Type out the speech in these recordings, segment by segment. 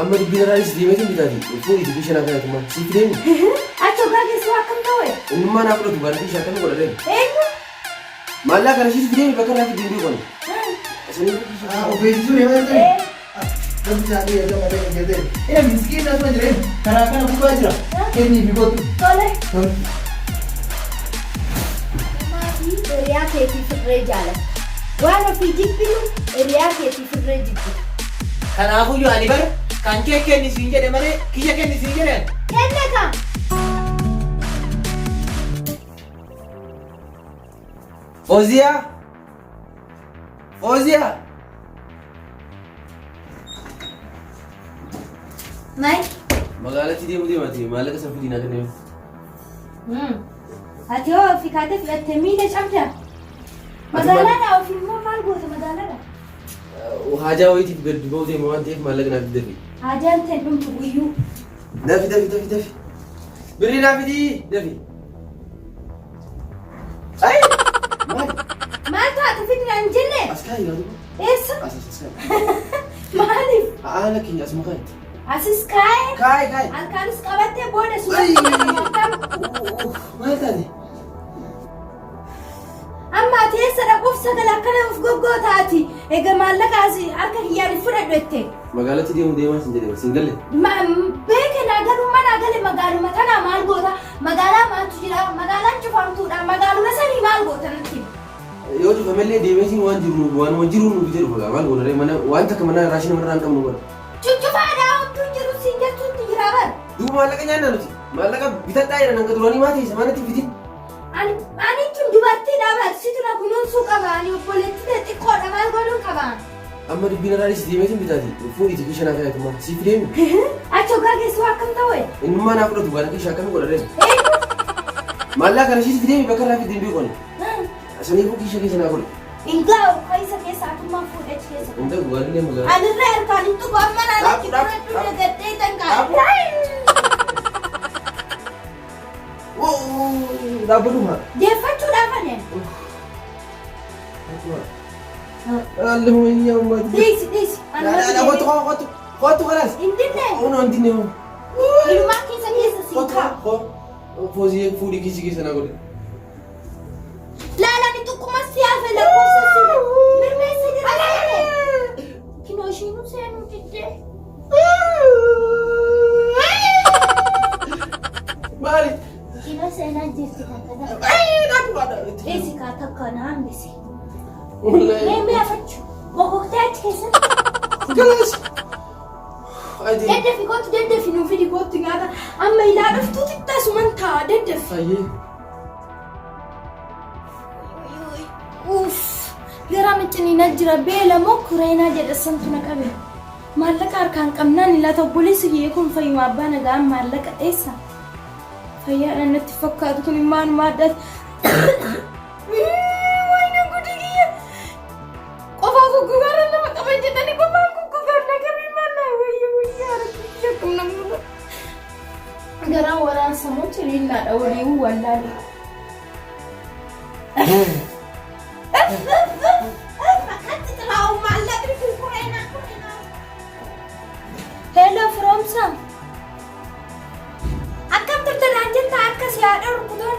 amma dibbina raanis deemeetiin bitaati fuudhi dibbii shanaa kana tuma siif deemu Acho gaaggeessu akkam ta'e? innummaa naa fudhatu baaratii shaakkamii godhadeen Eenyu? maallaa kana siif deemi bakka irraa fiddiin beekonu obeessisuu deemaa namni isaanii eegama ta'e miskiin asuma jireen karaa kana bukaa jira kennii fi gootu. Tole. Maatii hiriyaa keetii firree jaalata. Waan ofii jibbinu hiriyaa keetii firree jibbita. Kanaafuu ani bara kan kee kennisiin jedhe malee kiyya kennisiin jedheen. Kenne kam? Fooziyaa Fooziyaa Mai? magaalatti deemati maallaqa san fidinaa kenneef Ati yoo ofii kaatee filattee miidha cabda. Magaalaadhaa ofii immoo maal goota magaalaadhaa? haajaa wayitiif gadi ba'uu deema waan ta'eef maallaqa naaf dafi Haajaan ta'e dhumtu guyyuu. dafi birrii naaf fidii dafi ay Maal taatu fidnaan jenne? as kaayii yaadu Eessa? as Maaliif? haala keenya asuma kaayi Asis kaa'ee? kaayi Halkaanis qabattee booda Ay. suuraa maal taate amma ati eessa dhaquuf sagala akkana of goggootaati. Egaa maallaqaas harka kiyyaan fudhadhu jettee. magaalatti deemaa sin jedhee sin galle Beeke nagaruu mana gale magaaluma tanaa maal goota? Magaalaa maaltu jira? Magaalaan cufamtuudha. Magaaluma sanii maal goota natti? yoo cufamellee deemeetiin waan jiru nuuf jedhu fagaa maal goonaree mana waan takka mana raashina manarraa hin qabnu bara Cuccufaadhaa homtuu jiru siin jettuutti jira bara. duuba maallaqa nyaanna nuti maallaqa bitadhaa jedhan hanga duranii maa ta'e maanatti fitin Ani tun dubartiidha bara. Situ na kunuunsuu qaba. Ani obboleetti xiqqoodha maal godhuu qaba? amma dibbina raanis deemeetiin bitaati fuudhi dibbii shanaa kana tuma siif deemu Acho gaaggeessu akkam ta'e? innummaa naa fudhatu baaratii shaakkamii godhadeen maallaa kana siif deemi bakka irraa fiddiin beekonu saniifuu kiisha keessa naa godhe Ingaa kaisa keessa atummaa fuudhechi keessa. hunda gugaalee magaalaa Anirra harkaan hin tuqu amma naannatti fudhadhu nagaddee tanqaabu. dhaabbaduma Deeffachuudhaaf ani. Allahumma ummati Dhiisi. Kootu kalaas Indinne. Ono indinne Ilmaa keessa si kaa. Foozii fuudhii kiisii keessa naa godhe Laalani tuqquma siyaasa lakkoofsa siree. Mirmeessa jira. Kinoo ishiinuu seenuu diddee. maali Kinoo seenaa jirti takkata. Dhiisi kaa takka na hambisi. Mee afachu. Bokoktee achi keessatti. kalaas Deddefi nuuf hidhi kootti nyaata. Amma ilaaluuftuu xiqqaasuman ta'a deddefi. fayyee Uff, gara micciniina jira beela moo kureenaa jedhasantu na qabe. Maallaqa harkaan qabnaan ilaata obboleessi kiyya kun fayyuma abbaa nagaan maallaqa dheessa. Fayyaadhaan natti fakkaatu kun immaan maaddaati. Wayna gudi kiyya. Qofaa guggugaara nama qaban jedhanii qofaan guggugaar nagamii maalaa wayyaa rakkoo akkam namuudha. Garaan waraansa moo ciliinnaadha waliin wallaale. Hello from Sam. Akkam turtan jetta akka si haadha rukutan.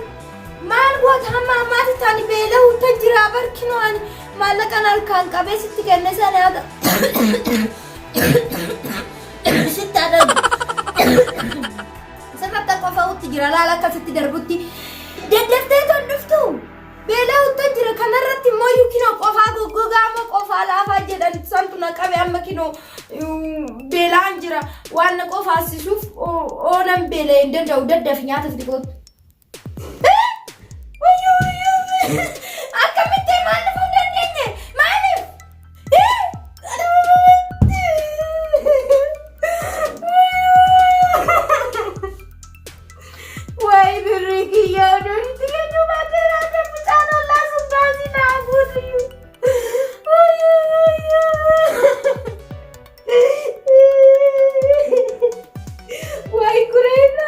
Maal goota hamma ammaatti taani beela hutta jira barkinoo ani maallaqan harkaan qabee sitti kenne sana yaada. Sitti haadha. Sirratti qofa utti jira laala akkasitti darbutti. Deddeftee ton dhuftu. Beela hutta jira kanarratti immoo yookiin qofaa goggogaa moo qofaa laafaa jedhan santu na qabe amma kinoo beelaan jira waan na qofaasisuuf oolan beela hin danda'u daddafi nyaata fidi gootu. Akkamitti maal dhufuu dandeenye? Maaliif? Wayi birrii kiyyaa doonitti kennu baatee laata mucaan ollaa sun baasii naa fuudhu. Wayi kureena.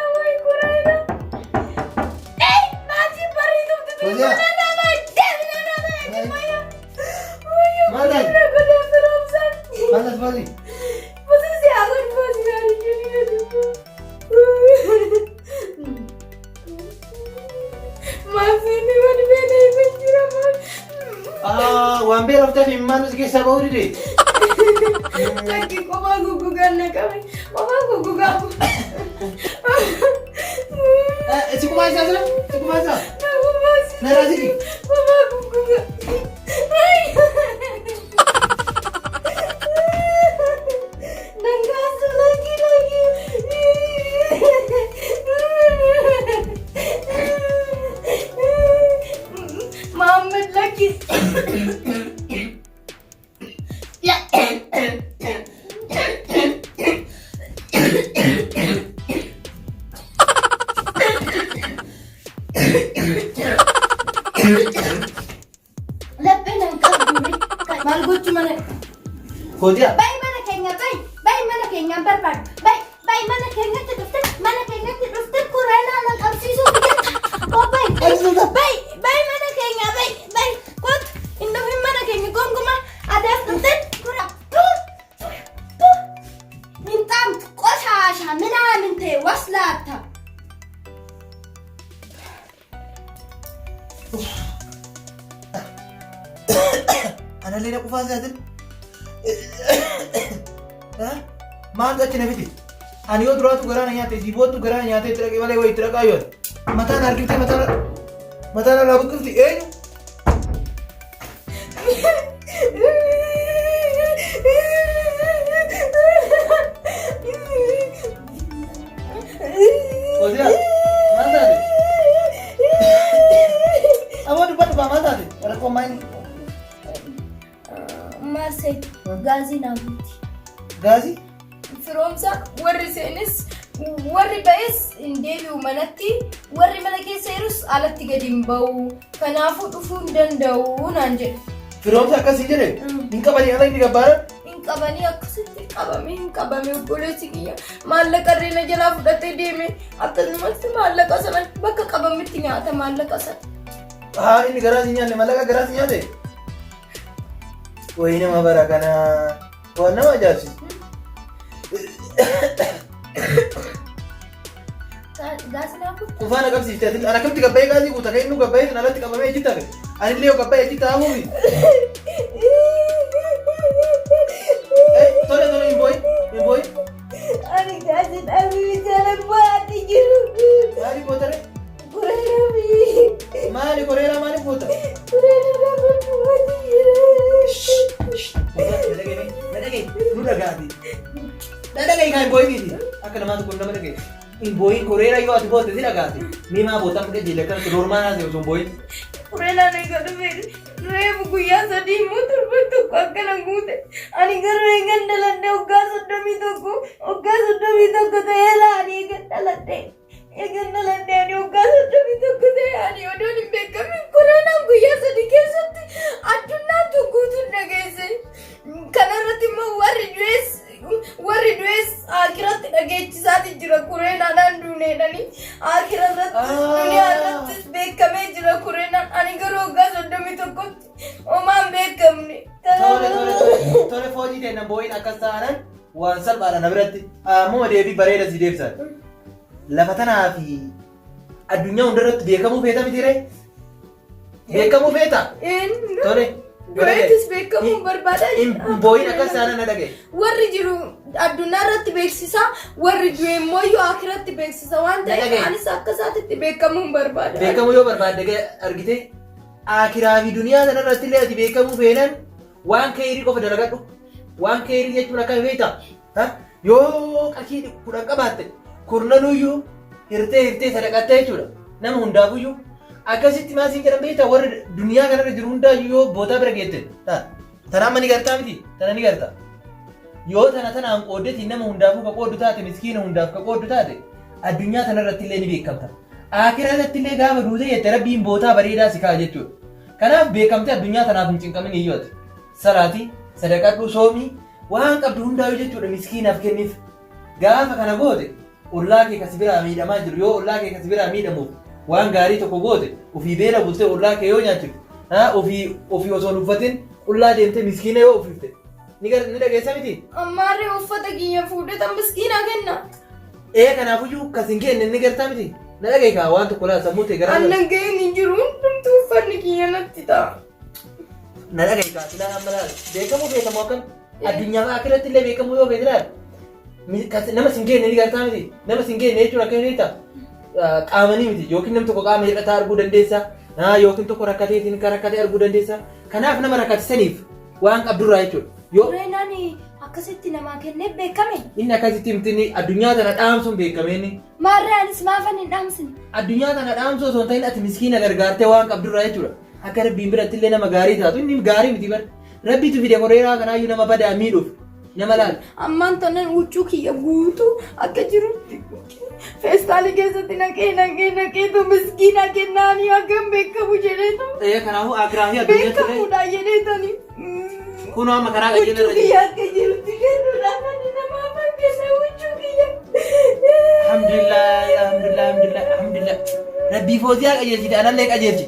Maatii barii dhuftu Fooziyaa. dhuftee immaan nuti keessaa bahuu dide. Lagi kophaa guggugaan naqame. Kophaa guggugaa. Si kumaa isaa jira? Si kumaa isaa? Na raasiki. Kophaa guggugaa. Nangaasu lagi. Muhammad lagi. Maal gochuu mana? Kootiyaa? Bayi mana keenya bayi mana keenyaan barbaadu. Bayi mana keenyatti dhufte kureenaa na qabsiisuu biyyata. Bayi mana keenya bayi kootu hin dhufin mana keenya gonkumaa adeef dhufte kura. Minxaamtu qosaasha minaamin ta'e waslaata. Ana leena qufaa isaatiin maaltu achi na fide? Ani yoo duraatu garaana nyaate siboottu garaana nyaatee itti dhaqee malee wayii itti dhaqaa yoo mataan argitee mataan irraa buqqifti eenyu? Kootiyaa maal taate? Ammoo dubbadhu maal taate? Rakkoo maayini? Maasee gaazii naamuti. Gaazii? Firoomsa warri seenis warri ba'es hin deebi'u manatti warri mana keessa jirus alatti gadi hin ba'u. Kanaafuu dhufuu hin danda'u naan jedhe. Firoomsa akkasii jedhe? Hin qabanii ala inni gabbaaran? Hin qabanii akkasitti hin qabame obboleessi kiyya. Maallaqa reena jalaa fudhatee deeme akkasumatti maallaqa sana bakka qabametti nyaata maallaqa sana. Haa inni garaasii nyaanne maallaqa garaasii nyaate? Wayii nama bara kana waan nama ajaa'ibsiisu. Gaazii naafu? Kufaana qabsiiftee ati akkamitti gabbayee gaazii guuta kan inni gabbayee sana alatti qabamee ejjitti hafe. Ani illee yoo gabbayee ejjitti haamuufi. Tole hin booyi. Ani gaazii dhabii jala baadhi jiru. Maali gootare? Kureeraa maali koreera maali goota? Kureeraa baadhi jiru. Nadagay kan boy miti. Akka namaatu kun nama dhagay. In boy koreera yoo ati boote si dhagaate. Mee maa bootan fudhee jille kan normaa naasee osoo boy. Kureeraa na gadu fedhe. Reefu guyyaa sadii immoo torban tokko akkana guute. Ani garuu eegan dhaladhe waggaa 31 ta'ee laani eegan dhaladhe. Ani waggaa 31 ta'ee ani odoon hin beekamin Kureeraan guyyaa sadii keessatti addunyaatu guutuun dhageesse. Kanarratti immoo warri du'es akiratti dhageechisaati jira Kureeraadhaan duuneedhani. Akirarratti duniyaarrattis beekamee jira Kureeraan. Ani garuu waggaa 31tti homaan beekamne. Tole foojii ta'e nan booyin akkas ta'anan waan salphaadha na biratti. Ammoo deebii bareeda si deebisan. Lafa tanaa fi addunyaa hundarratti beekamuu feeta mitiiree? Beekamuu feeta? Tole. Du'eettis beekamuun barbaadaa jira. Booyin akkas ta'anan na dhagaye. Warri jiru addunyaa irratti beeksisa, warri du'e immoo yoo akiratti beeksisa waan ta'eef anis akka isaatitti beekamuun barbaada. Beekamuu yoo barbaadde argite akiraa fi duniyaa sana irratti illee ati beekamuu feenan waan keerii qofa dalagadhu. Waan keerii jechuun akka feeta. Yoo qarshii 10 qabaatte kurnanuyyuu hirtee sadaqattee jechuudha. Nama hundaafuyyuu akkasitti maasiin jedhan beektaa warri duniyaa kanarra jiru hundaayyuu yoo bootaa bira geette. Tanaan mani gartaa miti? Tana ni garta. Yoo tanaan qooddeeti nama hundaafuu ka qooddu taate miskiina hundaaf ka qooddu taate addunyaa tanarratti illee ni beekamta. Akiraatti illee gaafa duute jette rabbiin bootaa bareedaa si ka'a jechuudha. Kanaaf beekamtee addunyaa tanaaf hin cinqamin iyyooti. Salaatii, sadaqadhu, soomii waan qabdu hundaayyuu jechuudha miskiinaaf kenniif. Gaafa kana goote ollaa kee kasi biraa miidhamaa jiru yoo ollaa kee kasi biraa miidhamuuf waan gaarii tokko goote ofii beela bultee ollaa kee yoo nyaachitu ofii osoo hin uffatin ollaa deemtee miskiina yoo ufifte ni dhageessa miti? Ammaarree uffata kiyya fuudhee tan miskiinaa kenna. Kanaafuyyuu kas hin kenne ni gartaa miti? Na dhageekaa waan tokko laa sammuu ta'e garaa. Annan ga'een hin jiru hundumtuu uffanni kiyya natti ta'a. Na dhagahi kaasilaan amma laala. Beekamuu beekamu akkam addunyaa akkiratti illee beekamuu yoo beekne laala. Nama sin geenne ni gartaa miti. Nama sin geenne jechuun akka inni ta'a. Qaamanii miti yookiin namni tokko qaama hir'ataa arguu dandeessa. Yookiin tokko rakkateetiin kan rakkatee arguu dandeessa. Kanaaf nama rakkataniif waan qabdurraa jechuudha. Kureenaan akkasitti namaa kennee beekame. Inni akkasitti miti addunyaa tana dhaamsuun beekame inni. Maarraanis maafan hin dhaamsine. Addunyaa tana dhaamsuu osoo hin ta'in ati miskiina gargaartee waan qabdurraa jechuudha. Akka rabbiin biratti illee nama gaarii taatu inni gaarii miti bar. Rabbiitu fide koreeraa kanaayyuu nama badaa miidhuuf nama laala. Ammaan tanan huccuu kiyya guutuu akka jirutti feestaalii keessatti naqeetu miskiina kennaanii hagam beekamu jedheetu. Kanaafuu akiraafii addunyaa ture. Beekamuudha jedheetani. Kunoo amma karaa qajeelaa huccuu kiyya akka jirutti kennuudhaan ani namaa fakkeessa huccuu kiyya. Alhamdulillah. Rabbii fooziyaa qajeelchite anallee qajeelchi.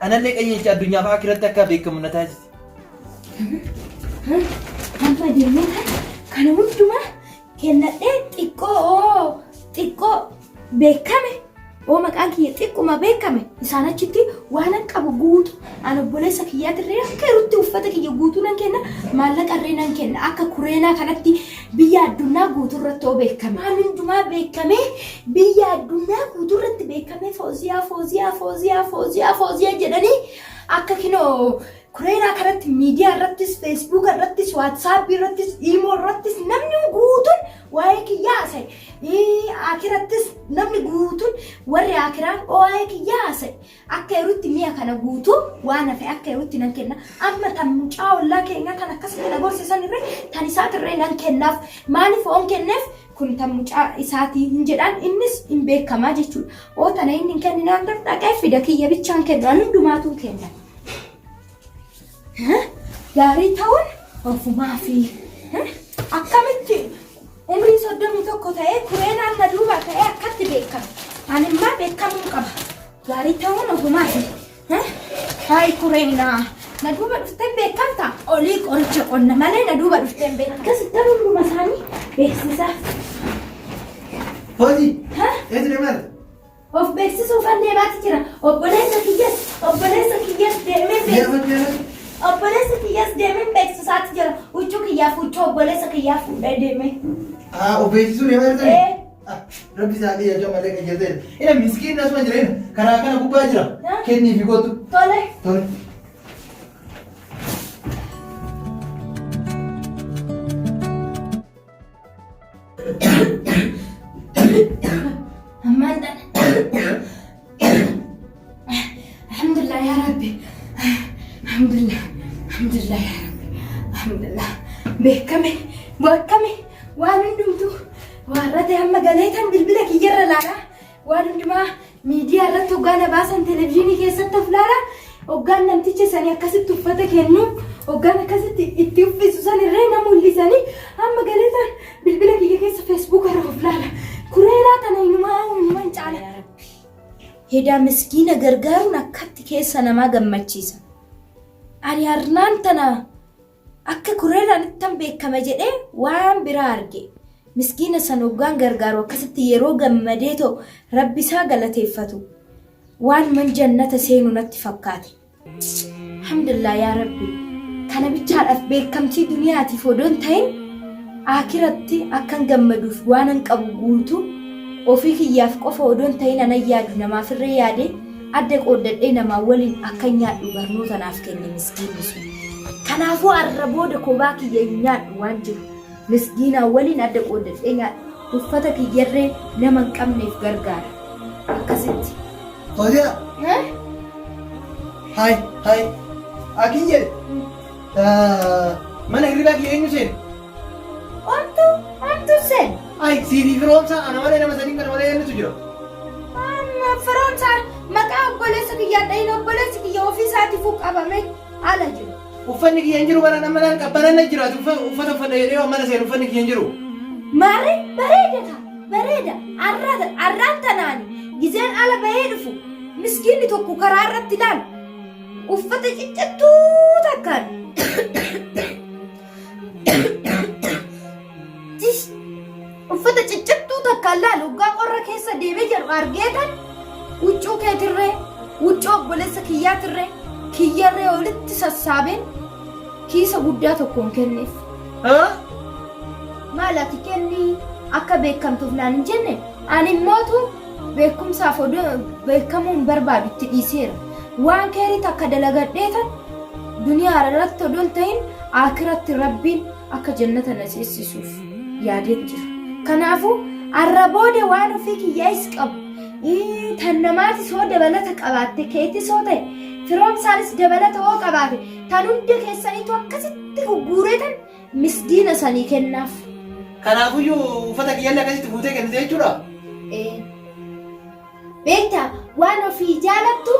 Anallee qajeelchi addunyaaf akiratti akka beekamu na taasise. Amma deemee kana hundumaa kennadhee xiqqoo beekame maqaan kiyya xiqquma beekame isaan achitti waan qabu guutu an obboleessa kiyyaatirree akka irratti uffata kiyya guutuu nan kenna maallaqarree nan kenna akka kureenaa kanatti biyya addunyaa guuturratti beekame waan hundumaa beekame biyya addunyaa guuturratti beekame fooziyaa jedhanii akka kinoo kureenaa kanatti miidiyaa irrattis feesbuuk irrattis waatsaapii irrattis iimoo irrattis namni guutuun waa'ee kiyyaa haasa'e akirattis namni guutuun warri akiraa waa'ee kiyyaa haasa'e akka yerootti mi'a kana guutuu waan hafe akka yerootti nan kenna amma tan mucaa ollaa keenyaa kan akkasitti na gorsisan irree tan isaatirree nan kennaaf maaliif oon kenneef kun tan mucaa isaatii hin jedhaan innis hin beekamaa jechuudha oo tana inni hin kenninaan dhaqee fida kiyya bichaan kennu an hundumaatuun kenna. Gaarii ta'uun ofumaa fi akkamitti umrii 31 ta'ee kureenaan na duuba ta'ee akkatti beekama. Ani immoo beekamuu qaba. Gaarii ta'uun ofumaa fi hayi kureenaa na duuba dhuftee beekamta olii qoricha qonna malee na duuba dhuftee beekamta. Akkasitti hunduma isaanii beeksisaa. Hojii. Eetu deemaa? Of beeksisuuf deemaati jira. Obboleessa kiyyas deemee beeksisa. Obboleessa kiyyaas deemee beeksisaatti jira. Huccuu kiyyaaf huccuu obboleessa kiyyaaf fuudhee deemee. Beeksisuu deemaa jirtanii? Rabbi isaa qiyyaachuu malee qiyyaatee. Ina miskiin asuma jireenya karaa kana gubbaa jira. Kennii fi kootu. Tole. Ammaan dhala. Alhamdulillah yaa Rabbi. Alhamdulillah ya Rabbi. Alhamdulillah. Beekame waan hundumtuu warra amma galeetan bilbila kiyyarra laala waan hundumaa miidiyaa irratti hoggaana baasan televezyiinii keessatti of laala hoggaan namticha sanii akkasitti uffata kennu hoggaan akkasitti itti uffisu san irree nama mul'isanii amma galeetan bilbila kiyya keessa feesbuuk irra of laala kureenaa tana hinumaan caala. Hedaa miskiina gargaaruun akkatti keessa namaa gammachiisa. Ani harnaan tana akka kureenaan ittan beekame jedhee waan biraa arge. Miskiina san hoggaan gargaaru akkasitti yeroo gammadee ta'u rabbi isaa galateeffatu. Waan man jannata seenu natti fakkaate. Alhamdulillah yaa Rabbi. Kana bichaadhaaf beekamtii duniyaatiif odoon ta'in akiratti akkan gammaduuf waan an qabu guutuu ofii kiyyaaf qofa odoon ta'in anan yaadu namaafirree yaade adda qooddadhee namaa waliin akka nyaadhu barnoota naaf kenne miskiinni sun. Kanaafuu har'a booda kophaa kiyya hin nyaadhu waan jiru. Miskiinaa waliin adda qooddadhee nyaadhu uffata kiyyarree nama hin qabneef gargaara. Akkasitti. Hojjaa. Hai. Akin jedhe. Mana hirribaa kiyya eenyu seenu? Wantu seenu? Siifii firoomsaa ana malee nama sadiin kana malee eenyutu jira? Firoomsaa maqaa obboleessa kiyyaa dhahin obboleessi kiyya ofii isaatiifuu qabame ala jiru. Uffanni kiyya hin jiru bara nama laan qabbanaan jiraatu uffata uffadha jedhee mana seenu uffanni kiyya hin jiru. Maari bareeda arraan tanaani gizeen ala bahee dhufu miskiinni tokko karaa irratti ilaalu uffata ciccattuu takkaan. Uffata ciccattuu takkaan laalu hoggaa qorra keessa deemee jiru argeetan huccuu keetirree huccuu obboleessa kiyyaatirree kiyyarree walitti sassaabeen kiisa guddaa tokkoon kenneef. Maal ati kenni akka beekamtuuf naan hin jenne ani immootu beekumsaaf beekamuun barbaadutti dhiiseera. Waan keerii takka dalagadheetan duniyaa irratti odoon ta'in akiratti rabbiin akka jannata na seensisuuf yaadee jira. Kanaafuu arra booda waan ofii kiyyaa'is qabu. Tan namaatis hoo dabalata qabaatte keetis hoo ta'e firoomsaanis dabalata hoo qabaate tan hunda keessaniitu akkasitti gugguureetan misdiina sanii kennaaf. Kanaafuyyuu uffata kiyyaallee akkasitti guutee kennite jechuudha? Beektaa waan ofii jaalattu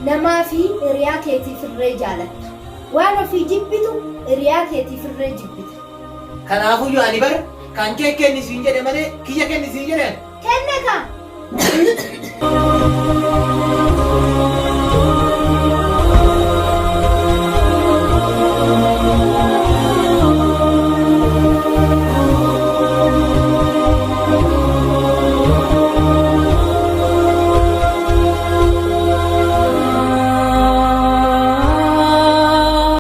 namaa fi hiriyaa keetiif irree jaalatta. Waan ofii jibbitu hiriyaa keetiif irree jibbita. Kanaafuyyuu ani bara kan kee kennisiin jedhe malee kiyya kennisiin jedheen. Kenne kaa!